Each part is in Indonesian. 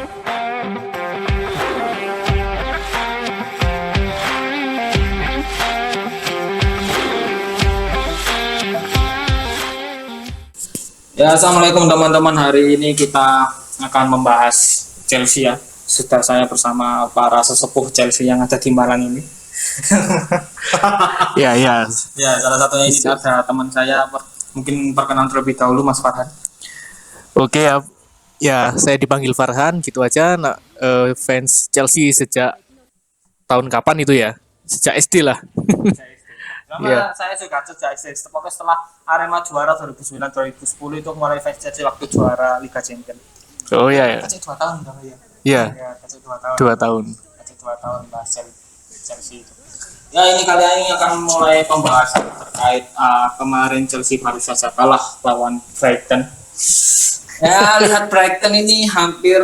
Ya, assalamualaikum teman-teman. Hari ini kita akan membahas Chelsea ya. Sudah saya bersama para sesepuh Chelsea yang ada di Malang ini. Ya, ya. Ya, salah satunya ini ada teman saya. Mungkin perkenalan terlebih dahulu, Mas Farhan. Oke ya. Ya, saya dipanggil Farhan gitu aja. Nah, fans Chelsea sejak tahun kapan itu ya? Sejak SD lah. Karena Iya. saya juga sejak SD. Pokoknya setelah Arema juara 2009-2010 itu mulai fans Chelsea waktu juara Liga Champions. Oh iya ya. Kecil 2 tahun kan ya? Iya, Ya, kecil 2 tahun. 2 tahun. Kecil 2 tahun bahas Chelsea itu. Ya, ini kali ini akan mulai pembahasan terkait kemarin Chelsea baru saja kalah lawan Brighton. Ya, lihat Brighton ini hampir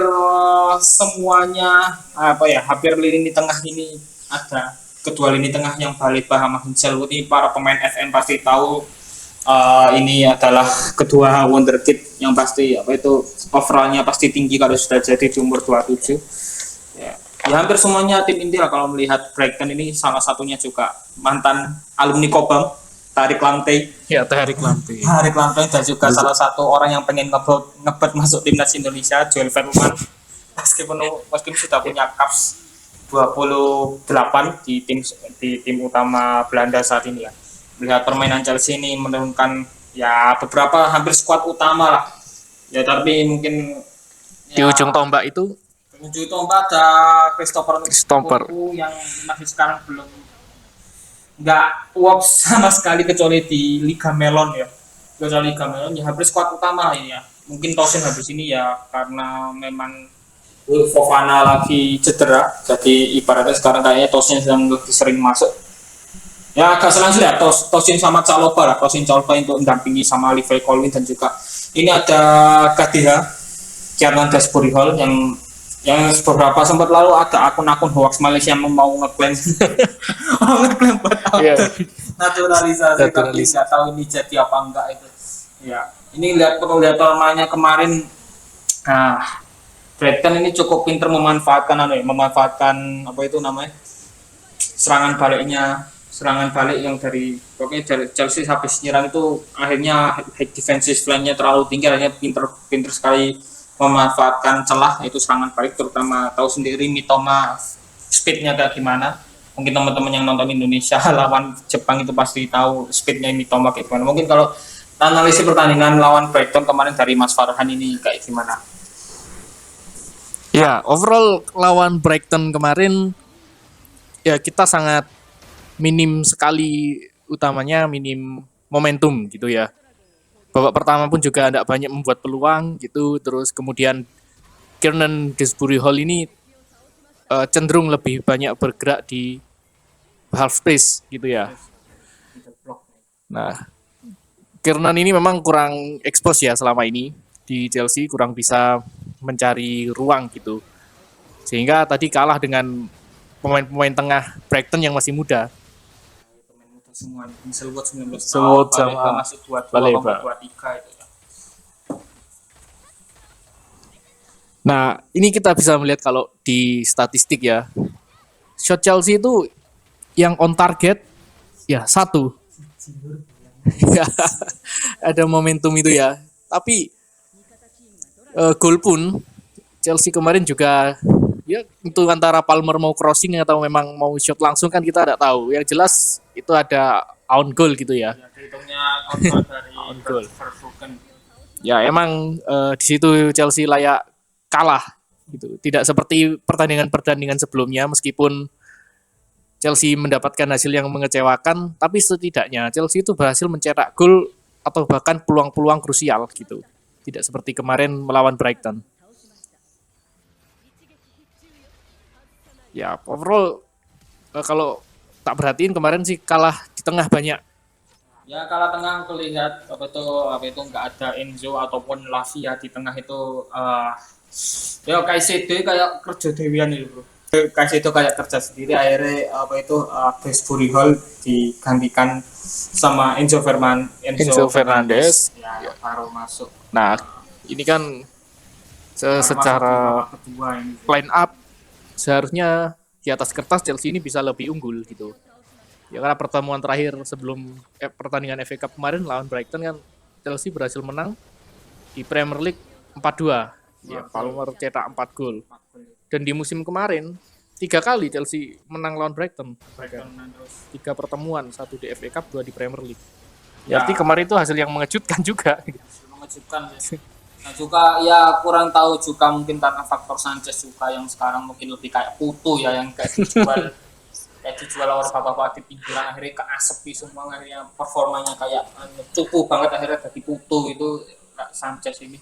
semuanya hampir lini tengah ini ada kedua lini tengah yang balik Bahama Hazelwood ini para pemain FM pasti tahu ini adalah kedua wonderkid yang pasti overallnya pasti tinggi kalau sudah jadi di umur 27. Ya, hampir semuanya tim inti lah kalau melihat Brighton ini, salah satunya juga mantan alumni Kobam Tarik Lamptey. Ya, Tarik Lamptey. Tarik Lamptey dan juga salah satu orang yang pengen ngebet masuk timnas Indonesia, Joel Veerman. Meskipun sudah punya caps 28 di tim utama Belanda saat ini ya. Melihat permainan Chelsea ini menurunkan ya beberapa hampir skuad utama lah. Ya tapi mungkin Di ujung tombak itu ujung tombak ada Christopher yang masih sekarang belum nggak works sama sekali kecuali di Liga Melon ya. Kecuali Liga Melon ya hampir skuad utama ini ya. Mungkin Tosin habis ini ya karena memang Fofana lagi cedera, jadi ibaratnya sekarang kayaknya Tosin sedang lebih sering masuk. Ya agak selanjutnya Tosin sama Chalobah lah, Tosin Chalobah untuk mendampingi sama Levi Colwill dan juga ini ada KDH Kiernan Dashbury Hall yang beberapa sempat lalu ada akun-akun hoax Malaysia yang mau ngeklaim buat naturalisasi tapi nggak tahu ini jadi apa enggak itu. Ya ini kalau lihat permainannya kemarin, Brighton ini cukup pintar memanfaatkan serangan balik yang dari Chelsea habis nyerang itu akhirnya defensive line-nya terlalu tinggi, akhirnya pintar sekali memanfaatkan celah itu serangan balik, terutama tahu sendiri Mitoma speednya kayak gimana. Mungkin teman-teman yang nonton Indonesia lawan Jepang itu pasti tahu speednya Mitoma kayak gimana. Mungkin kalau analisis pertandingan lawan Brighton kemarin dari Mas Farhan ini kayak gimana? ya, overall lawan Brighton kemarin ya kita sangat minim sekali, utamanya minim momentum gitu ya. Babak pertama pun juga tidak banyak membuat peluang gitu. Terus kemudian Kiernan Dashbury Hall ini cenderung lebih banyak bergerak di half space gitu ya. Nah, Kiernan ini memang kurang ekspos ya selama ini di Chelsea, kurang bisa mencari ruang gitu. Sehingga tadi kalah dengan pemain-pemain tengah Brighton yang masih muda. Pemain muda semua, Hazelwood 19 Hazelwood tahun, sama masih 22, Baleba. 23 itu ya. Nah, ini kita bisa melihat kalau di statistik ya, shot Chelsea itu yang on target ya 1. Ya, ada momentum itu ya. Tapi gol pun Chelsea kemarin juga ya itu antara Palmer mau crossing atau memang mau shot langsung kan kita tidak tahu. Yang jelas itu ada own goal gitu ya. Ya, dihitungnya on goal dari goal. Verbruggen. Ya emang di situ Chelsea layak kalah gitu. Tidak seperti pertandingan-pertandingan sebelumnya, meskipun Chelsea mendapatkan hasil yang mengecewakan, tapi setidaknya Chelsea itu berhasil mencetak gol atau bahkan peluang-peluang krusial gitu. Tidak seperti kemarin melawan Brighton. Ya, overall kalau tak perhatiin kemarin sih kalah di tengah banyak. Ya kalau tengah aku lihat itu nggak ada Enzo ataupun Lavia di tengah itu. Ya Kaisedo kayak kerja dewian itu bro. Kaisedo kayak kerja sendiri, akhirnya Dashbury Hall digantikan sama Enzo Fernandez Ya, baru masuk. Nah, ini kan Secara kedua ini. line up seharusnya di atas kertas Chelsea ini bisa lebih unggul gitu. Ya karena pertemuan terakhir sebelum pertandingan FA Cup kemarin lawan Brighton kan Chelsea berhasil menang di Premier League 4-2. Ya, Palmer cetak 4 gol. Dan di musim kemarin 3 kali Chelsea menang lawan Brighton. 3 pertemuan, 1 di FA Cup, 2 di Premier League. Ya, berarti kemarin itu hasil yang mengejutkan juga. Mengejutkan ya. Nah juga ya kurang tahu juga mungkin karena faktor Sanchez juga yang sekarang mungkin lebih kayak putu ya yang kayak dijual oleh bapak-bapak di pinggiran akhirnya keasepi semua akhirnya performanya kayak cupu banget akhirnya jadi putu itu Sanchez ini.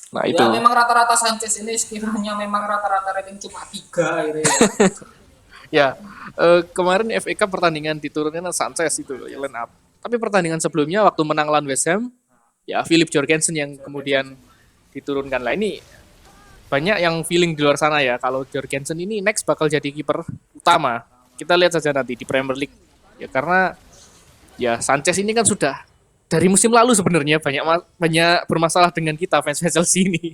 Nah ya, itu. Memang rata-rata Sanchez ini sekiranya memang rata-rata rating cuma 3 akhirnya. Ya, kemarin FA Cup pertandingan diturunkan Sanchez itu line up. Tapi pertandingan sebelumnya waktu menang lawan West Ham, ya Philip Jorgensen yang kemudian diturunkan lah. Ini banyak yang feeling di luar sana ya kalau Jorgensen ini next bakal jadi kiper utama. Kita lihat saja nanti di Premier League. Ya karena ya Sanchez ini kan sudah dari musim lalu sebenarnya banyak bermasalah dengan kita fans Chelsea ini.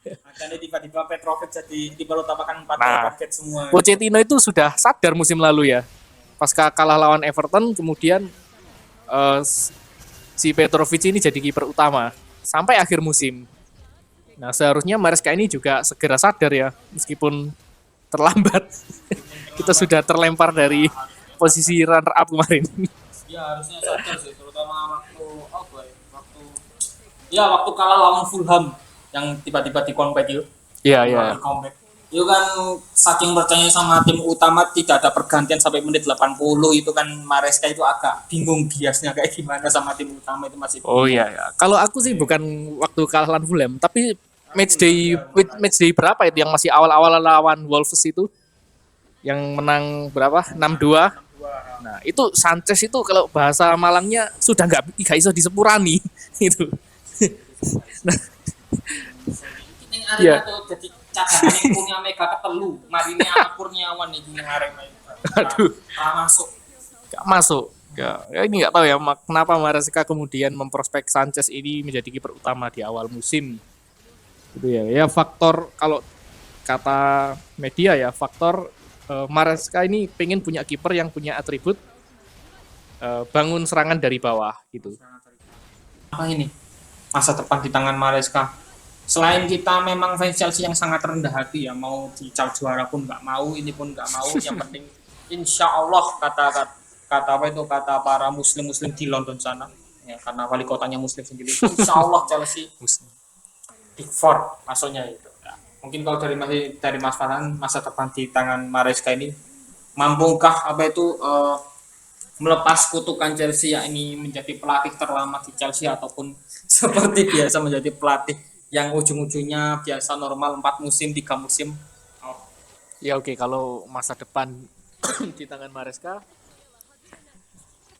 Makanya tiba-tiba Petrovic jadi kiper utama kan 4 target semua. Pochettino itu sudah sadar musim lalu ya. Pasca kalah lawan Everton kemudian si Petrovic ini jadi kiper utama sampai akhir musim. Nah seharusnya Maresca ini juga segera sadar ya, meskipun terlambat. Kita sudah terlempar dari posisi runner up kemarin. Ya harusnya sadar sih, terutama waktu kalah lawan Fulham yang tiba-tiba di comeback itu. Iya. Itu kan saking percaya sama tim utama tidak ada pergantian sampai menit 80 itu kan Maresca itu agak bingung biasnya kayak gimana sama tim utama itu masih. Oh iya ya. Kalau aku sih bukan waktu kalah lawan Fulham, tapi match day berapa itu yang masih awal-awal lawan Wolves itu yang menang berapa? 6-2. Nah, itu Sanchez itu kalau bahasa Malangnya sudah nggak iso disepurani itu. Nah, ya. Jadi cadangan punya Mega ketelu, marine anak Kurniawan itu yang Arema itu. Aduh, Gak masuk. Ya, ini nggak tahu ya kenapa Maresca kemudian memprospek Sanchez ini menjadi kiper utama di awal musim. Gitu ya. Ya faktor kalau kata media ya faktor Maresca ini pengen punya kiper yang punya atribut bangun serangan dari bawah gitu. Apa ini? Masa depan di tangan Maresca. Selain kita memang fans Chelsea yang sangat rendah hati ya, mau dicap juara pun nggak mau, ini pun nggak mau. Yang penting, insya Allah kata para muslim di London sana, ya karena wali kotanya muslim sendiri. Insya Allah Chelsea Big Four maksudnya itu. Ya. Mungkin kalau dari Mas Farhan, masa depan di tangan Maresca ini mampukah melepas kutukan Chelsea ya ini menjadi pelatih terlama di Chelsea ataupun seperti biasa menjadi pelatih yang ujung-ujungnya biasa normal 4 musim 3 musim. Ya oke, kalau masa depan di tangan Maresca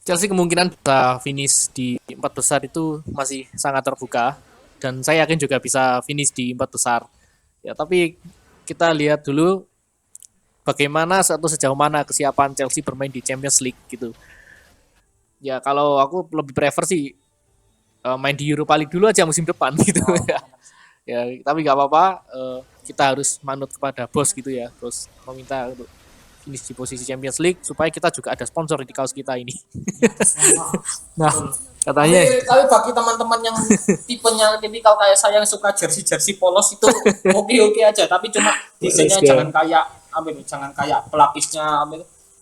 Chelsea kemungkinan bisa finish di 4 besar itu masih sangat terbuka dan saya yakin juga bisa finish di 4 besar. Ya tapi kita lihat dulu bagaimana atau sejauh mana kesiapan Chelsea bermain di Champions League gitu. Ya kalau aku lebih prefer sih main di Europa League dulu aja musim depan gitu ya tapi nggak apa-apa kita harus manut kepada bos gitu ya, bos meminta untuk finish di posisi Champions League supaya kita juga ada sponsor di kaos kita ini. Nah katanya tapi bagi teman-teman yang tipikal kayak saya yang suka jersey polos itu oke aja, tapi cuma desainnya jangan kayak pelapisnya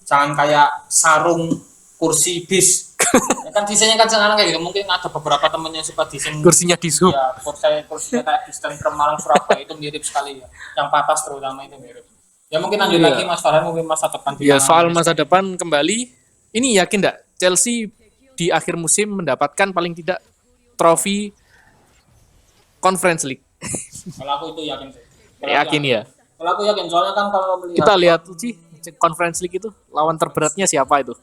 jangan kayak sarung kursi bis. Ya kan desainnya kan sekarang kayak gitu. Mungkin ada beberapa temen yang suka desain kursinya di sub. Ya, kursinya kayak desain Malang Surabaya itu mirip sekali ya. Yang patas terutama itu mirip. Ya mungkin lanjut lagi Mas Farhan, mungkin masa depan. Ya soal masa depan kembali, ini yakin enggak Chelsea di akhir musim mendapatkan paling tidak trofi Conference League? Kalau aku itu yakin sih. Yakin ya. Kalau aku yakin soalnya kan kalau melihat kita lihat sih Conference League itu lawan terberatnya siapa itu?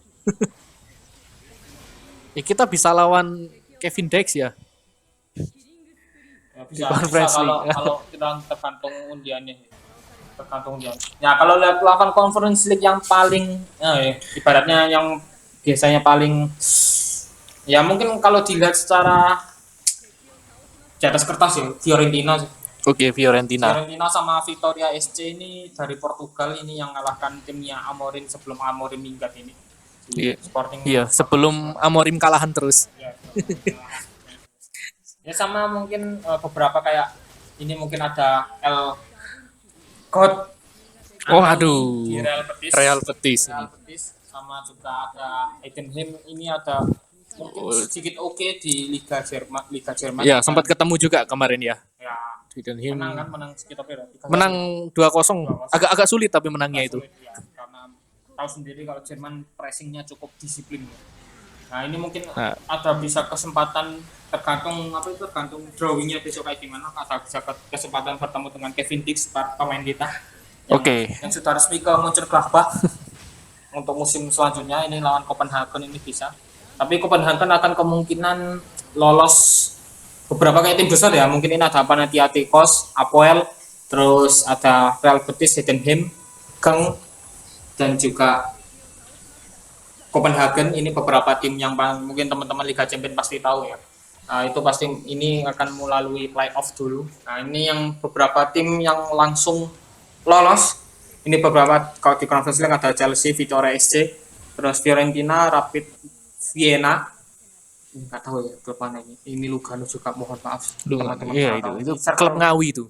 Ya kita bisa lawan Kevin Dex ya. Bisa kalau kita tergantung undiannya. Ya kalau lihat lawan Conference League yang paling ibaratnya yang biasanya paling ya mungkin kalau dilihat secara di atas kertas ya Fiorentina sih. Oke, Fiorentina. Fiorentina sama Vitória SC ini dari Portugal, ini yang mengalahkan timnya Amorim sebelum Amorim minggat ini. Iya. Sporting. Iya, sebelum Amorim kalahan terus. Ya, ya sama mungkin beberapa kayak ini mungkin ada El God. Oh, aduh. Di Real Betis. Real Betis. Real Betis sama juga ada Heidenheim, ini ada mungkin sedikit oke di Liga Jerman. Iya, sempat ketemu juga kemarin ya. Ya, Heidenheim menang sekitar berapa? menang 2-0. Agak sulit tapi menangnya itu. Ya, karena tahu sendiri kalau Jerman pressingnya cukup disiplin. Nah ini mungkin ada bisa kesempatan tergantung drawingnya besok kayak gimana, ada bisa kesempatan bertemu dengan Kevin Dix, pemain kita yang sudah resmi ke Mönchengladbach untuk musim selanjutnya. Ini lawan Copenhagen ini bisa, tapi Copenhagen akan kemungkinan lolos beberapa kayak tim besar ya. Mungkin ini ada Panathinaikos, Apoel, terus ada Real Betis, Heidenheim, Genk, dan juga Copenhagen. Ini beberapa tim yang mungkin teman-teman Liga Champions pasti tahu ya. Nah, itu pasti ini akan melalui playoff dulu. Nah, ini yang beberapa tim yang langsung lolos. Ini beberapa, kalau di Conference League ada Chelsea, Vitória SC, terus Fiorentina, Rapid Vienna. Enggak tahu ya klub mana ini. Ini Lugano juga, mohon maaf. Teman-teman iya, itu klub Ngawi itu.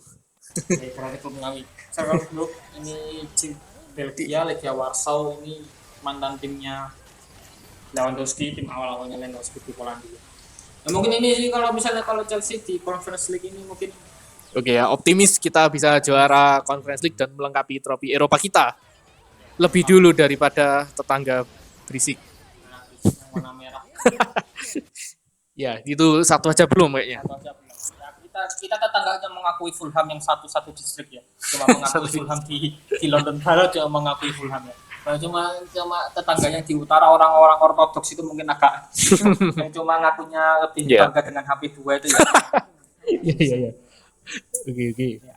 Klub Ngawi. Circle Group ini Belgia, Legia Warsaw, ini mantan timnya Lewandowski, tim awal-awalnya Lewandowski di Polandia. Nah, mungkin ini sih kalau Chelsea di Conference League ini mungkin. Oke ya, optimis kita bisa juara Conference League dan melengkapi trofi Eropa kita lebih dulu daripada tetangga berisik. Nah, warna merah. Ya, itu satu aja belum kayaknya. Ya, kita tetangganya mengakui Fulham yang satu distrik ya. Cuma mengakui Fulham di London Barat, cuma mengakui Fulham ya. Nah, cuma tetangganya di utara orang-orang ortodoks itu mungkin agak yang cuma ngakunya lebih bangga dengan HP2 itu ya. Iya. Oke. Ya.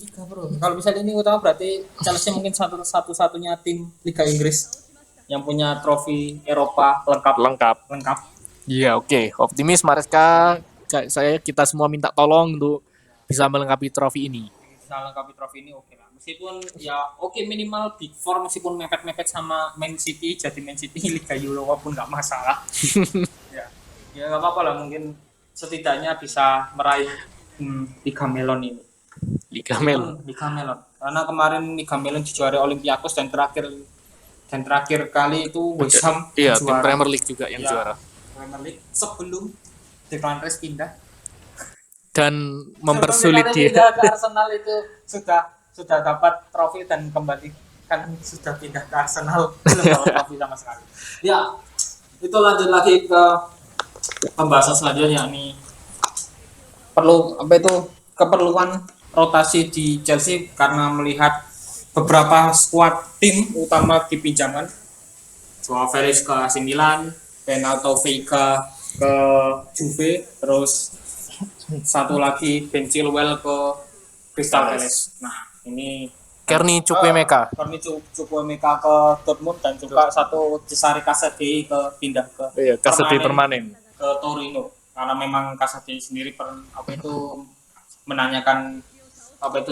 Liga, bro. Kalau misalnya ini utama berarti Chelsea mungkin satu-satunya tim Liga Inggris yang punya trofi Eropa lengkap. Iya, oke. Optimis Maresca, kita semua minta tolong untuk bisa melengkapi trofi ini. Bisa melengkapi trofi ini oke lah. Meskipun ya oke minimal Big Four, meskipun mepet-mepet sama Man City, jadi Man City Liga Eropa pun nggak masalah. ya nggak apa-apa lah, mungkin setidaknya bisa meraih Liga Melon ini. Liga Melon. Karena kemarin Liga Melon dijuarai Olympiakos dan terakhir kali itu West Ham iya, tim Premier League juga yang juara. Premier League sebelum Declan Rice pindah dan mempersulit dia. Ke Arsenal itu sudah dapat trofi dan kembali kan sudah pindah ke Arsenal belum dapat trofi sama sekali. Ya, itu lanjut lagi ke pembahasan selanjutnya nih. Keperluan rotasi di Chelsea karena melihat beberapa skuad tim utama dipinjamkan. Joao Felix ke AC Milan, Renato Veiga ke Juve, terus satu lagi Ben Chilwell ke Crystal Palace. Nah, ini Kearney Chukwuemeka ke Dortmund, dan juga satu Cesare Casadei pindah ke Casadei permanen ke Torino, karena memang Casadei sendiri menanyakan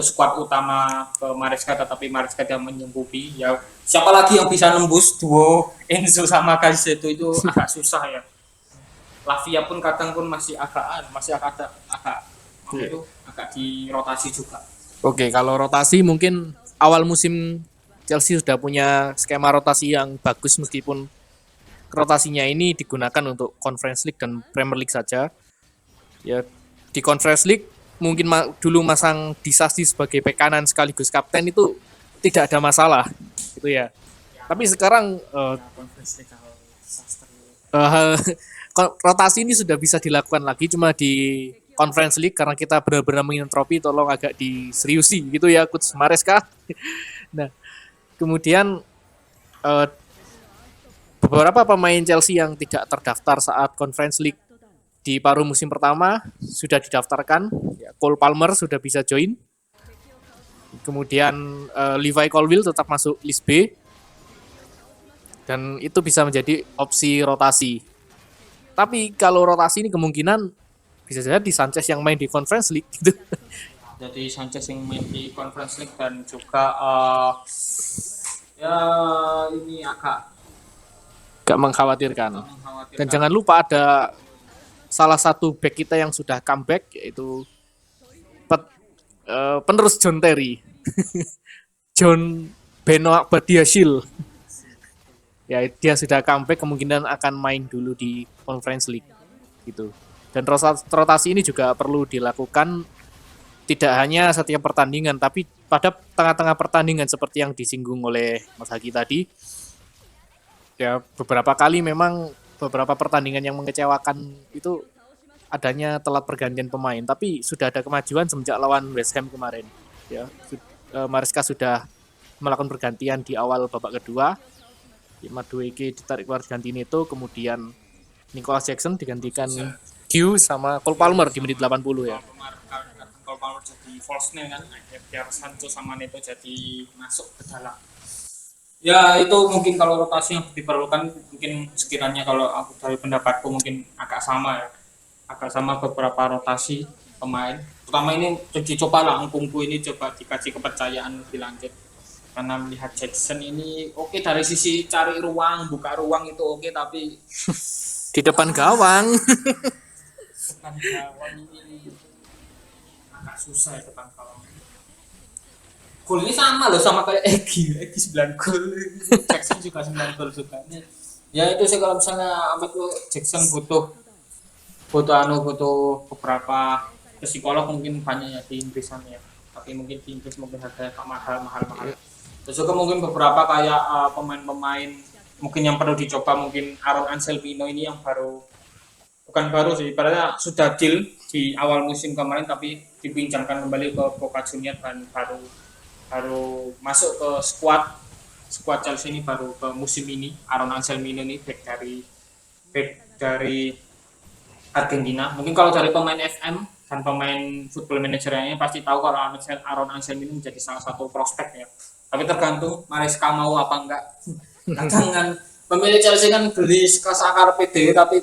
skuad utama ke Maresca, tetapi Maresca tidak menyanggupi. Ya siapa lagi yang bisa nembus duo Enzo sama Caicedo itu agak susah ya. Lavia pun kadang pun masih agak dirotasi juga. Oke, kalau rotasi mungkin awal musim Chelsea sudah punya skema rotasi yang bagus, meskipun rotasinya ini digunakan untuk Conference League dan Premier League saja. Ya, di Conference League mungkin dulu masang Disasi sebagai bek kanan sekaligus kapten itu tidak ada masalah gitu ya. Tapi sekarang rotasi ini sudah bisa dilakukan lagi cuma di Conference League, karena kita benar-benar mengingat trofi, tolong agak diseriusi gitu ya Coach Maresca. Nah, kemudian beberapa pemain Chelsea yang tidak terdaftar saat Conference League di paruh musim pertama sudah didaftarkan. Cole Palmer sudah bisa join. Kemudian Levi Colwill tetap masuk list B. Dan itu bisa menjadi opsi rotasi. Tapi kalau rotasi ini kemungkinan bisa jadi Sanchez yang main di Conference League gitu. Jadi Sanchez yang main di Conference League dan juga ya ini Gak mengkhawatirkan. Dan mengkhawatirkan. jangan lupa ada salah satu back kita yang sudah comeback, yaitu penerus John Terry. John Benoit Badiashile. Ya, dia sudah comeback, kemungkinan akan main dulu di Conference League gitu. Dan rotasi ini juga perlu dilakukan tidak hanya setiap pertandingan, tapi pada tengah-tengah pertandingan seperti yang disinggung oleh Mas Haki tadi. Ya, beberapa kali memang beberapa pertandingan yang mengecewakan itu adanya telat pergantian pemain, tapi sudah ada kemajuan semenjak lawan West Ham kemarin. Ya, Maresca sudah melakukan pergantian di awal babak kedua. Madueke ditarik keluar ganti Neto, kemudian Nicholas Jackson digantikan Hughes sama Cole Palmer di menit 80 ya. Cole Palmer jadi false nine kan, biar Sancho sama Neto jadi masuk ke dalam. Ya itu mungkin kalau rotasi yang diperlukan mungkin sekiranya kalau aku dari pendapatku mungkin agak sama ya, agak sama beberapa rotasi pemain. Pertama ini dicoba lah Ngkungku ini coba dikasih kepercayaan lebih lanjut. Karena melihat Jackson ini oke dari sisi cari ruang, buka ruang itu oke, tapi di depan gawang depan gawang ini agak susah ya depan gawang. Gol ini sama loh sama kayak Egy 9 gol. Jackson juga 9 gol juga. Ya itu sih kalau misalnya Jackson butuh beberapa psikolog mungkin banyak ya di Inggris sana ya. Tapi mungkin di Inggris mungkin harganya mahal. Terus juga mungkin beberapa kayak pemain-pemain mungkin yang perlu dicoba, mungkin Aaron Anselmino ini yang bukan baru sih, ibaratnya sudah deal di awal musim kemarin tapi dipinjamkan kembali ke Boca Juniors dan baru masuk ke squad Chelsea ini baru ke musim ini. Aaron Anselmino ini back dari Argentina. Mungkin kalau dari pemain FM dan pemain Football Manager-nya pasti tahu kalau Aaron Anselmino menjadi salah satu prospek ya. Tapi tergantung Maresca mau apa enggak. Kadang kan pemilik Chelsea kan beli sekasar PD tapi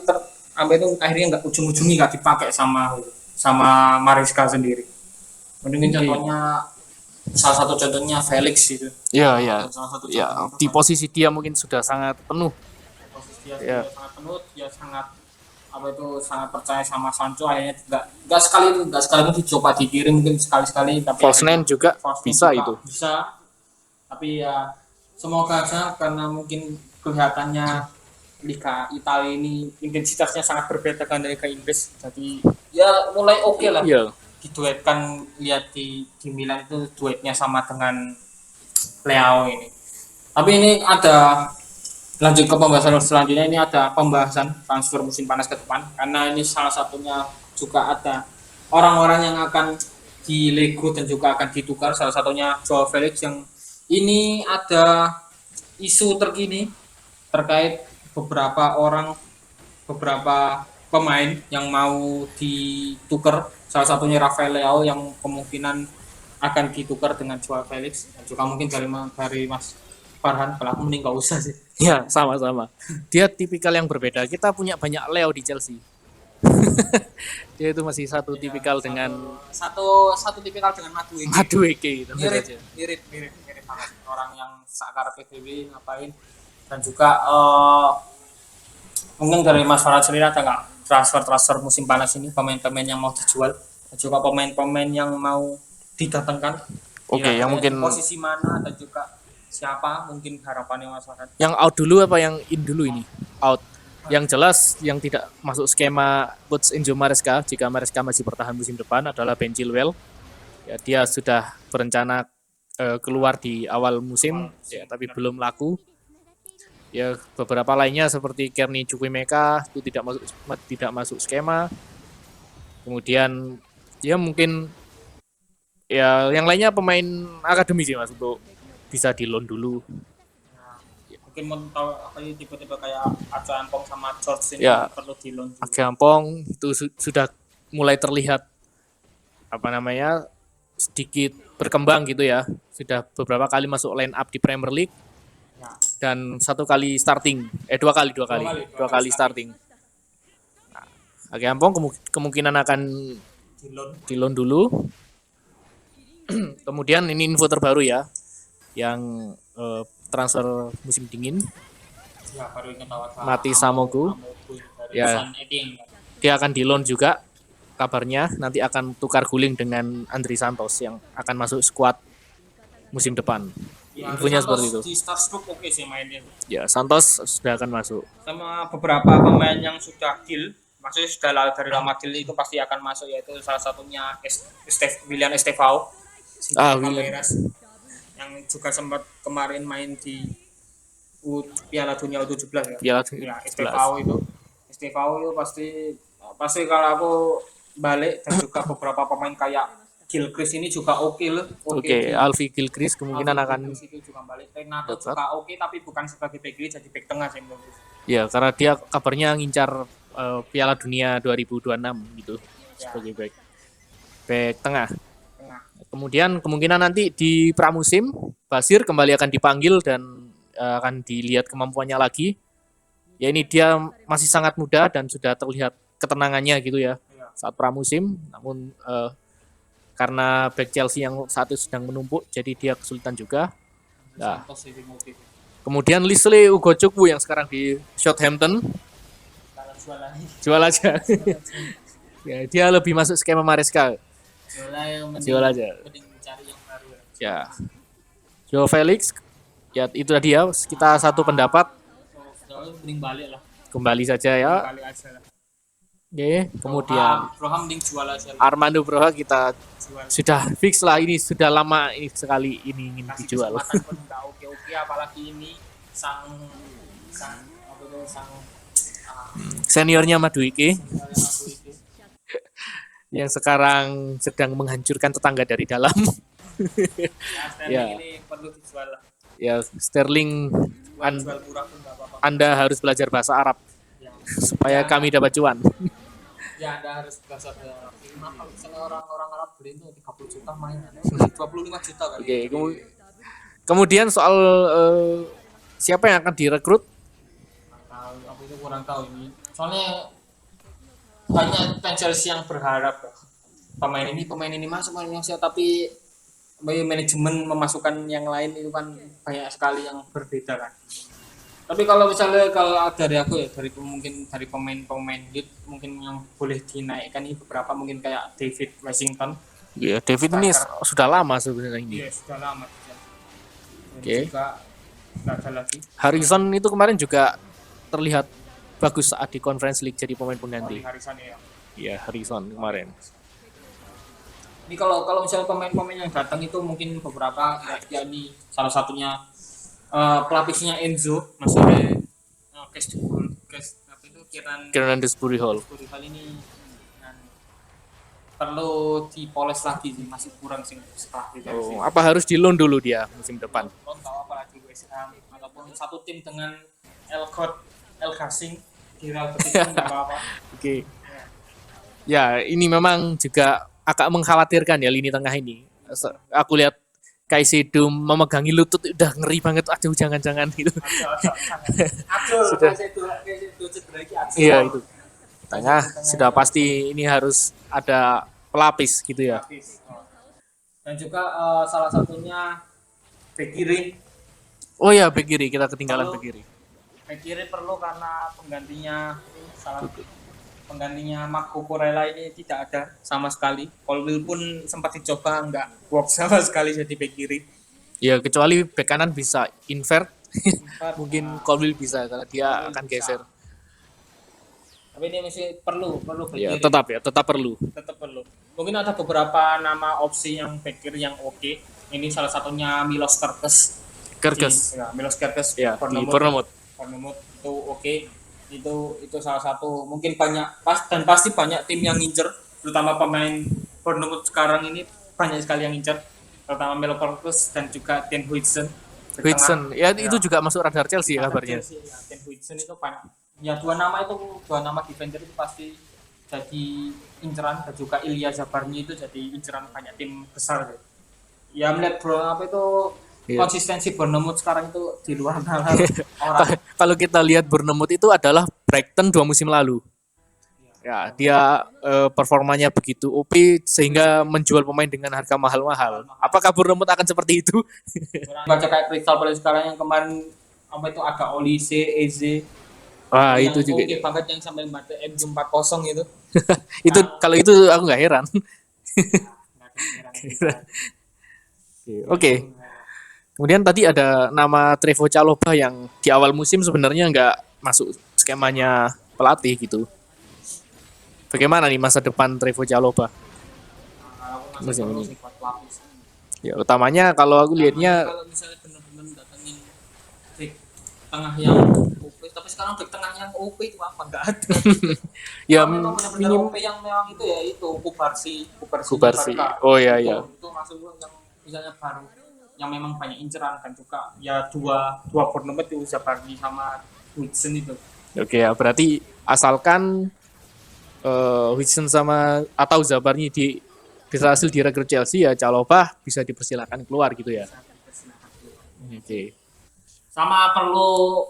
sampai itu akhirnya enggak ujung-ujungnya enggak dipakai sama Maresca sendiri. Mungkin contohnya salah satu contohnya Felix itu. Ya. Di posisi dia mungkin sudah sangat penuh. Posisi dia sangat penuh, dia sangat sangat percaya sama Sancho, akhirnya enggak sekali dicoba dikirim mungkin sekali tapi false nine juga bisa itu. Bisa. Tapi ya semoga aja karena mungkin kelihatannya Liga Italia ini intensitasnya sangat berbeda dengan Liga Inggris. Jadi ya mulai oke lah. Iya. Diduetkan lihat di Milan itu duetnya sama dengan Leao ini. Tapi ini ada lanjut ke pembahasan selanjutnya, ini ada pembahasan transfer musim panas ke depan karena ini salah satunya juga ada orang-orang yang akan dilego dan juga akan ditukar, salah satunya Joao Felix yang ini ada isu terkini terkait beberapa pemain yang mau ditukar, salah satunya Rafael Leao yang kemungkinan akan ditukar dengan Joao Felix dan juga mungkin dari Mas Farhan. Kalau aku mending gak usah sih. Ya, sama-sama. Dia tipikal yang berbeda. Kita punya banyak Leo di Chelsea. Dia itu masih satu tipikal dengan satu tipikal dengan Madueke gitu. Mirip banget orang yang sakar PBB ngapain. Dan juga mungkin dari Mas Farhan sendiri ada nggak transfer musim panas ini, pemain-pemain yang mau dijual dan juga pemain-pemain yang mau didatangkan. Oke, yang mungkin posisi mana dan juga siapa mungkin harapannya Mas Farhan? Yang out dulu apa yang in dulu ini? Out. Yang jelas yang tidak masuk skema coach Enzo Maresca jika Maresca masih bertahan musim depan adalah Ben Chilwell. Ya, dia sudah berencana keluar di awal musim, ya, tapi belum laku. Ya, beberapa lainnya seperti Kearney Chukwuemeka itu tidak masuk skema. Kemudian ya mungkin ya yang lainnya pemain akademi sih Mas, untuk bisa di loan dulu. Mungkin mau tahu apa ini tipe-tipe kayak Aca Ampong sama George ini ya, perlu di loan. Aca Ampong itu sudah mulai terlihat sedikit berkembang gitu ya. Sudah beberapa kali masuk line up di Premier League. Ya. Dan dua kali starting. Nah, Aca Ampong kemungkinan akan di loan dulu. Kemudian ini info terbaru ya, yang transfer musim dingin. Ya baru ingat awal Mati Samoku. Ya. Dia akan di loan juga kabarnya, nanti akan tukar guling dengan Andri Santos yang akan masuk skuad musim depan. Ya, Infonya Santos seperti itu. Di Starstruck oke sih mainnya. Ya, Santos sudah akan masuk. Sama beberapa pemain yang sudah deal, maksudnya sudah dari lama deal itu pasti akan masuk, yaitu salah satunya William Estevao, William. yang juga sempat kemarin main di Piala Dunia U17 ya. Piala Ya, Estevao itu pasti kalau aku balik, dan juga beberapa pemain kayak Gilchrist ini juga oke loh. Oke, Alfie Gilchrist kemungkinan akan itu juga balik. Renato juga oke, tapi bukan sebagai back kiri, jadi back tengah sih menurut. Ya, karena dia kabarnya ngincar Piala Dunia 2026 gitu ya, sebagai back tengah. Kemudian kemungkinan nanti di pramusim Basir kembali akan dipanggil dan akan dilihat kemampuannya lagi. Ya ini dia masih sangat muda dan sudah terlihat ketenangannya gitu ya saat pramusim. Namun karena back Chelsea yang saat itu sedang menumpuk, jadi dia kesulitan juga. Nah, kemudian Leslie Ugochukwu yang sekarang di Southampton jual aja. Ya, dia lebih masuk skema Maresca. Jual aja. Ya, Joe Felix, ya itu tadi ya, kita satu pendapat. Kembali saja ya. Oke, kemudian Armando Broha kita sudah fix lah, ini sudah lama ini sekali ini ingin dijual. Oke, apalagi ini sang seniornya Madueke yang sekarang sedang menghancurkan tetangga dari dalam. Ya, ini perlu dijual. Ya, Sterling Anda harus belajar bahasa Arab supaya kami dapat cuan. Ya, Anda harus belajar bahasa Arab. Kalau misalnya orang Arab beli itu 30 juta mainan, 25 juta kali. Oke, kemudian soal siapa yang akan direkrut? Aku itu kurang tahu ini. Soalnya banyak fans Chelsea yang berharap pemain ini masuk Indonesia, tapi manajemen memasukkan yang lain itu kan banyak sekali yang berbeda kan. Tapi kalau misalnya dari aku ya, mungkin dari pemain youth mungkin yang boleh dinaikkan ini beberapa, mungkin kayak David Washington. Ya, David ini sudah lama sebenarnya ini. Iya, sudah lama. Oke. Juga ada lagi. Harrison itu kemarin juga terlihat bagus saat di Conference League jadi pemain pengganti. Harrison ya. Iya, Harrison kemarin. Ini kalau misalnya pemain-pemain yang datang itu mungkin beberapa, ya ini salah satunya pelapisnya Enzo, maksudnya Kieran Dewsbury Hall ini perlu dipoles lagi sih, masih kurang sih setelah apa harus di loan dulu dia musim depan? Loan tahu apalagi West Ham ataupun satu tim dengan El Gasing di Real Betis enggak apa-apa. Oke. Ya, ini memang juga agak mengkhawatirkan ya lini tengah ini. Aku lihat Caicedo memegangi lutut udah ngeri banget, aduh jangan-jangan gitu. Sudah. Iya itu. Tengah sudah pasti ini harus ada pelapis gitu ya. Dan juga salah satunya bek kiri. Oh ya, bek kiri, kita ketinggalan bek kiri. Bek kiri perlu karena penggantinya Marco Corella ini tidak ada sama sekali. Colwill pun sempat dicoba, nggak work sama sekali jadi bek kiri. Ya, kecuali bek kanan bisa invert. Mungkin Colwill bisa karena dia akan geser. Tapi ini masih perlu bek ya, kiri. Tetap perlu. Mungkin ada beberapa nama opsi yang bek kiri yang oke. Ini salah satunya Milos Kerkez. Ya, Milos Kerkez ya, di Bournemouth itu oke. Itu salah satu, mungkin pasti banyak tim yang ngincer, terutama pemain Bournemouth sekarang ini banyak sekali yang ngincer, terutama Melo Kerkez dan juga Den Huijsen ya, itu juga masuk radar Chelsea ya kabarnya. Den Huijsen itu banyak ya, dua nama defender itu pasti jadi inceran, dan juga Ilya Zabarny itu jadi inceran banyak tim besar ya. Melihat konsistensi Bournemouth sekarang itu di luar nalar orang. Kalau kita lihat Bournemouth itu adalah Brighton 2 musim lalu. Ya, dia performanya begitu OP sehingga menjual pemain dengan harga mahal-mahal. Apakah Bournemouth akan seperti itu? Baca kayak Crystal Palace sekarang yang kemarin apa itu agak Olise, Eze, Wah, yang itu juga. oke banget yang sampai mati MU 4-0 itu. Itu kalau itu aku nggak heran. Oke. Kemudian tadi ada nama Trevoh Chalobah yang di awal musim sebenarnya nggak masuk skemanya pelatih gitu. Bagaimana nih masa depan Trevoh Chalobah Aku masih musim perlu ini? sifat pelapis. Ya utamanya kalau aku Namanya lihatnya kalau misalnya benar-benar datangin back tengah yang OP, tapi sekarang back tengah yang OP itu apa? Enggak ada. ya Kalau memang benar-benar minim OP yang memang itu ya itu Kubarsi Kubarsi. Barca. Oh ya ya. Itu masuk yang misalnya baru yang memang banyak inceran kan juga ya dua Bournemouth itu Zabarni sama Wilson itu. Oke ya berarti asalkan Wilson sama atau Zabarni berhasil direkrut Chelsea ya Chalobah bisa dipersilakan keluar gitu ya. Oke. Sama perlu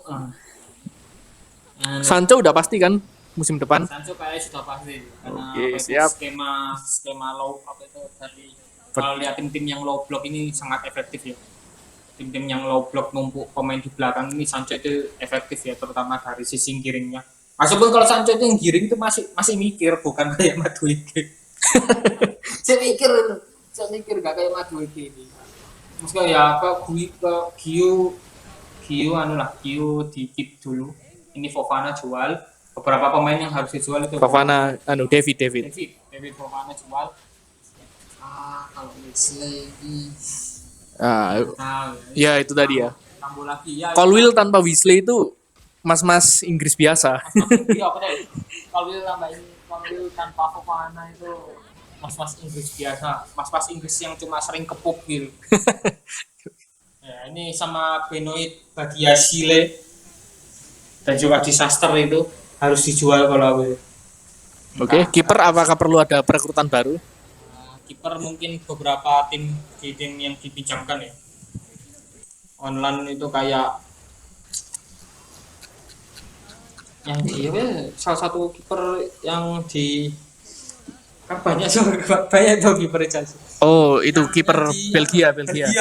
Sancho udah pasti kan musim depan? Sancho kayaknya sudah pasti karena Oke, apa itu, siap. skema low apa itu dari kalau lihat tim-tim yang low block ini sangat efektif ya. Tim-tim yang low block numpuk pemain di belakang ini Sancho itu efektif ya terutama dari sisi giringnya. Meskipun kalau Sancho itu yang giring itu masih mikir bukan kayak Madueke. Saya mikir gak kayak Madueke ini. Maksudnya ya apa Gio anu lah Gio di keep dulu. Ini Fofana jual. Beberapa pemain yang harus dijual itu Fofana, David. David Fofana jual. Kalau Wesley ini Ah, tahu ya itu tadi ya. tambah lagi ya. Colwill tanpa Weasley itu mas-mas Inggris biasa. Iya betul. Kalau tanpa Fofana itu mas-mas Inggris biasa, mas-mas Inggris yang cuma sering kepuk gitu. Ya, ini sama Benoit Badiashile dan juga Disaster itu harus dijual kalau aku. Oke, kiper apakah perlu ada perekrutan baru? Kiper mungkin beberapa tim yang dipinjamkan ya. Online itu kayak yang di salah satu kiper yang di kan banyak tuh kiper Chelsea. Oh, itu kiper Belgia. Belgia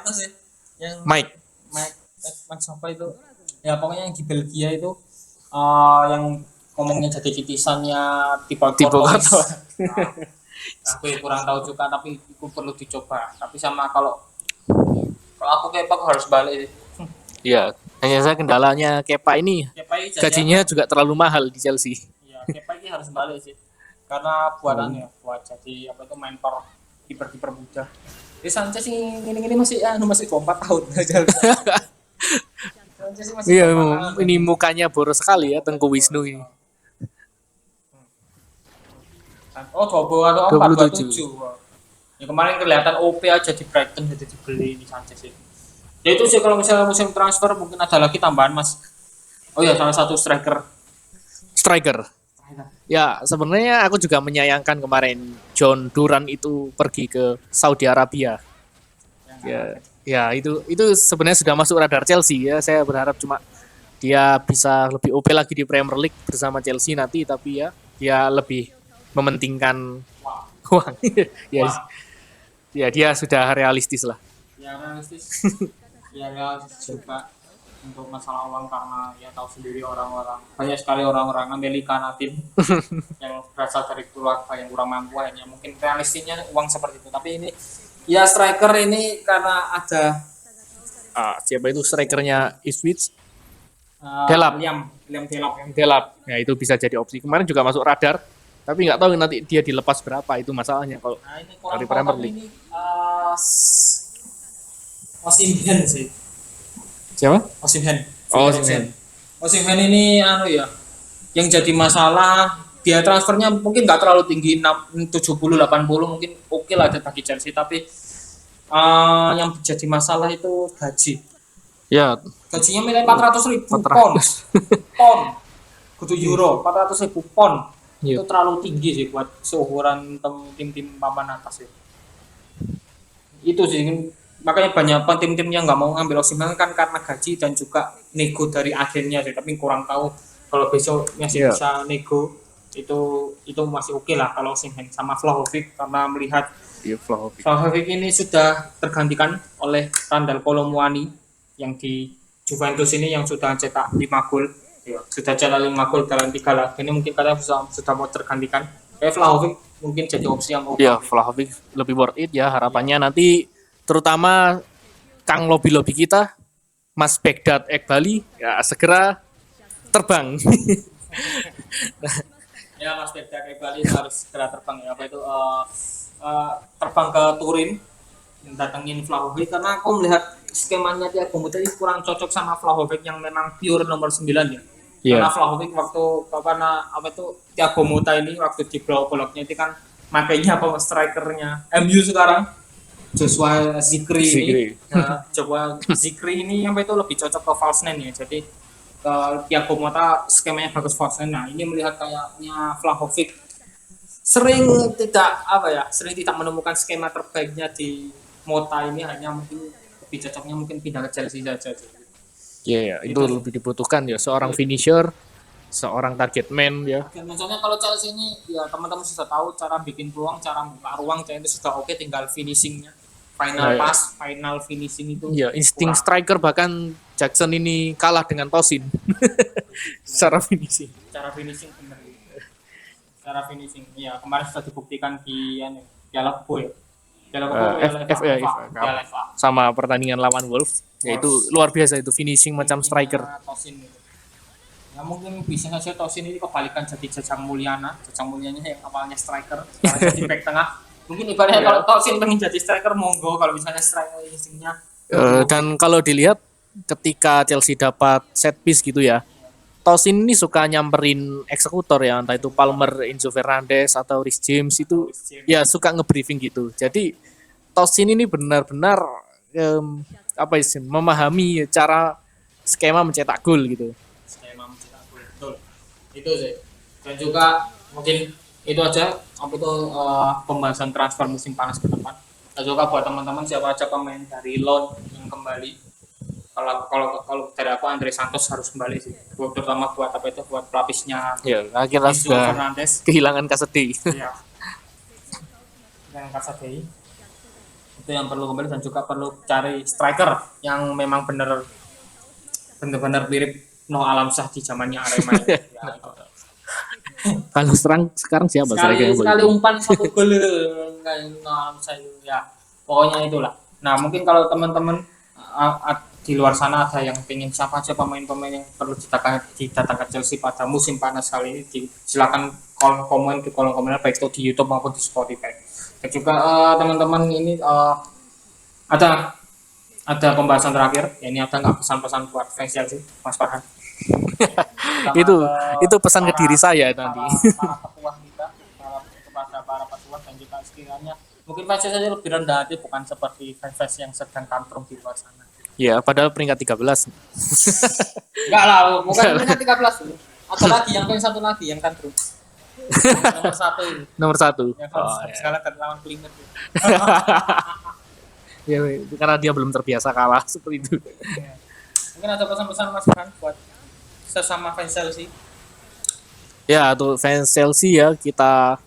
itu sih yang Mike. Mike siapa itu ya pokoknya yang di Belgia itu yang ngomongnya jadi titisannya tipe Koto. aku kurang tahu juga tapi itu perlu dicoba tapi sama kalau aku kayak aku harus balik Iya, hanya saya kendalanya Kepa ini gajinya juga terlalu mahal di Chelsea. ya Kepa ini harus balik sih karena buatannya buat jadi apa itu mentor kiper muda. Di Sanchez ini masih 4 tahun aja. Iya, ini mukanya boros sekali ya Tengku Wisnu ini. Oh, 27. Ya kemarin kelihatan OP aja di Brighton jadi dibeli di Sanchez ini. Ya itu sih kalau misalnya musim transfer mungkin ada lagi tambahan Mas. Oh ya salah satu striker. Ya sebenarnya aku juga menyayangkan kemarin John Duran itu pergi ke Saudi Arabia. Ya itu sebenarnya sudah masuk radar Chelsea ya. Saya berharap cuma dia bisa lebih OP lagi di Premier League bersama Chelsea nanti tapi ya dia lebih mementingkan uang. Ya dia sudah realistis lah. Ya realistis. Ya juga untuk masalah uang karena ya tahu sendiri orang-orang banyak sekali orang-orang Amerika natif yang berasal dari keluarga yang kurang mampu hanya mungkin realistisnya uang seperti itu tapi ini ya striker ini karena ada siapa itu strikernya Ipswich William Delap ya itu bisa jadi opsi kemarin juga masuk radar tapi nggak tahu nanti dia dilepas berapa itu masalahnya kalau ini dari Premier League ini Osimhen sih siapa? Osimhen ini ya yang jadi masalah dia transfernya mungkin nggak terlalu tinggi 70-80 mungkin oke lah bagi Chelsea tapi yang jadi masalah itu gaji ya gajinya nilai 400.000 pon kudu euro 400.000 pon itu terlalu tinggi sih buat seukuran tim-tim papan atas ya. Itu sih makanya banyak tim-tim yang nggak mau ngambil Osimhen kan karena gaji dan juga nego dari agennya sih tapi kurang tahu kalau besok masih bisa nego itu masih oke lah kalau Osimhen sama Vlahovic, karena melihat Iya, Vlahovic. Vlahovic ini sudah tergantikan oleh Randal Kolo Muani yang di Juventus ini yang sudah cetak 5 gol. Ya, sudah cetak 5 gol dalam 3 laga. Ini mungkin kalian sudah mau tergantikan. Vlahovic mungkin jadi opsi yang oke. Ya, Vlahovic lebih worth it ya harapannya nanti, terutama Kang Lobby kita Mas Begdad Ekbali ya segera terbang. Ya, Mas Begdad Ekbali harus segera terbang ya, apa itu terbang ke Turin datengin Vlahovic, karena aku melihat skemanya Thiago Motta ini kurang cocok sama Vlahovic yang memang pure nomor 9 ya. Karena Vlahovic waktu apa itu Thiago Motta ini waktu di blok-bloknya itu kan makanya apa strikernya MU sekarang Joshua Zirkzee ini. Nah, coba Zirkzee ini apa itu lebih cocok ke false nine ya. Jadi Thiago Motta skemanya bagus false nine. Nah, ini melihat kayaknya Vlahovic sering tidak menemukan skema terbaiknya di Motta ini, hanya mungkin lebih cocoknya mungkin pindah ke Chelsea saja. Iya, itu lebih dibutuhkan ya seorang finisher, seorang target man ya. Dan misalnya kalau Chelsea ini ya teman-teman sudah tahu cara bikin peluang, cara buka ruang, itu sudah oke, tinggal finishingnya. Final pass, final finishing itu. Iya, insting striker, bahkan Jackson ini kalah dengan Tosin. Secara finishing. Cara finishing benar. Cara finishing. Iya, kemarin sudah dibuktikan di Piala Kupu ya. FA sama pertandingan lawan Wolves, yaitu luar biasa itu finishing macam striker. Tosin gitu. Ya mungkin bisa saja Tosin ini kebalikan jadi Jajang Mulyana yang awalnya striker, sekarang jadi back tengah. Mungkin ibaratnya kalau Tosin pengen jadi striker, monggo, kalau misalnya striker instingnya. Dan kalau dilihat ketika Chelsea dapat set piece gitu ya, Tosin ini suka nyamperin eksekutor ya, entah itu Palmer, Enzo Fernandez atau Reece James itu ya suka ngebriefing gitu. Jadi Tosin ini benar-benar memahami cara skema mencetak gol gitu. Skema mencetak gol, betul. Itu sih. Dan juga mungkin itu aja pembahasan transfer musim panas ke depan. Dan juga buat teman-teman siapa aja pemain dari loan yang kembali. Kalau dari aku Andre Santos harus kembali sih, terutama buat pelapisnya ya, akhirnya sudah Fernandes kehilangan Kasedi. Iya. Kehilangan Kasedi itu yang perlu kembali, dan juga perlu cari striker yang memang benar-benar mirip Noh Alamsyah di zamannya Arema ya, Kalau sekarang siapa sekali umpan 1 gol kayak Noh Alamsyah ya, pokoknya itulah. Nah, mungkin kalau teman-teman di luar sana ada yang pengen siapa aja pemain-pemain yang perlu didatangkan Chelsea pada musim panas kali ini, silakan komen di kolom komentar baik itu di YouTube maupun di Spotify. Dan juga teman-teman ini ada pembahasan terakhir ya, ini ada nggak pesan-pesan buat fans Chelsea, Mas Farhan? itu pesan ke diri saya nanti. Para petuah kita, kepada para petuah, dan juga sekiranya mungkin fans Chelsea lebih rendah hati, bukan seperti fans yang sedang tantrum di luar sana. Ya, padahal peringkat 13. Enggak lah, bukan peringkat 13. Ada lagi yang paling satu lagi yang tantrum. Nomor 1 ini. Nomor 1. Yang segala lawan Plymouth. Ya, karena dia belum terbiasa kalah seperti itu. Ya. Mungkin ada pesan-pesan Mas Farhan buat sesama fans Chelsea. Ya, untuk fans Chelsea ya, kita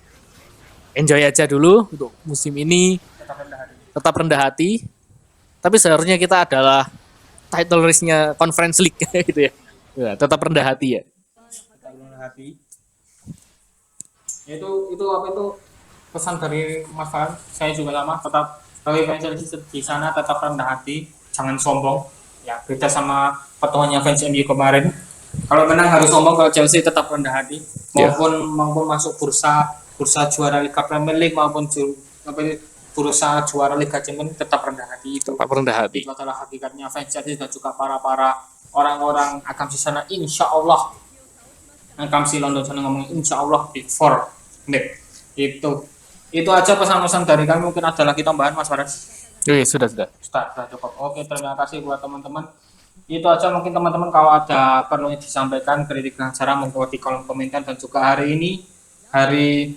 enjoy aja dulu untuk musim ini. Tetap rendah hati. Tapi seharusnya kita adalah title race-nya Conference League gitu ya. Ya, tetap rendah hati ya. Tetap rendah hati. Itu apa itu pesan dari Mas Farhan. Saya juga sama, tetap sebagai fans Chelsea di sana tetap rendah hati, jangan sombong. Ya, beda sama petuahnya fans MU kemarin. Kalau menang harus sombong, kalau Chelsea tetap rendah hati. Maupun masuk bursa juara Liga Premier League maupun berusaha juara Liga Champions, tetap rendah hati. Itu adalah hakikatnya fans Chelsea dan juga para orang-orang akamsi sana, insya Allah akamsi London sana ngomong insya Allah before next. Itu aja pesan-pesan dari kami. Mungkin ada lagi tambahan Mas Farhan? Sudah cukup. Oke, terima kasih buat teman-teman. Itu aja, mungkin teman-teman kalau ada perlu disampaikan kritik dan saran monggo di kolom komentar. Dan juga hari ini hari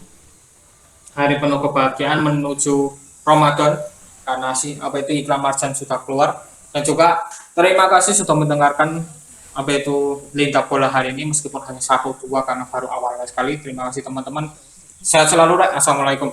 penuh kebahagiaan menuju Ramadan, karena iklan Marjan sudah keluar. Dan juga terima kasih sudah mendengarkan apa itu lintah bola hari ini meskipun hanya 1-2 karena baru awalnya sekali. Terima kasih teman-teman. Sehat selalu, Rek. Assalamualaikum.